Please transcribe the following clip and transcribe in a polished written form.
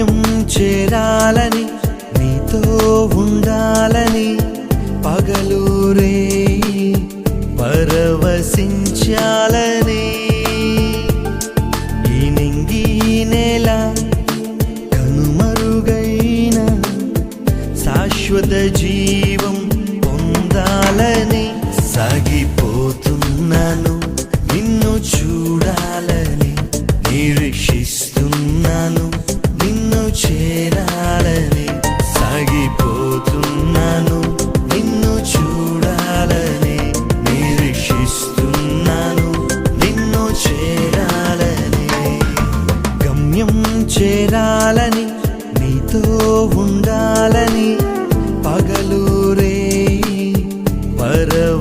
గమ్యం చేరాలని నీతో ఉండాలని పగలూరే పరవశించాలని ఈ నింగి నేల కనుమరుగైన శాశ్వత జీవం పొందాలని సాగిపోతున్నాను నిన్ను చూడాలని నిరీక్షిస్తున్నాను నిన్ను చేరాలని సాగిపోతున్నాను నిన్ను చూడాలని నిరీక్షిస్తున్నాను నిన్ను చేరాలని గమ్యం చేరాలని నీతో ఉండాలని పగలూరే పరవశించాలని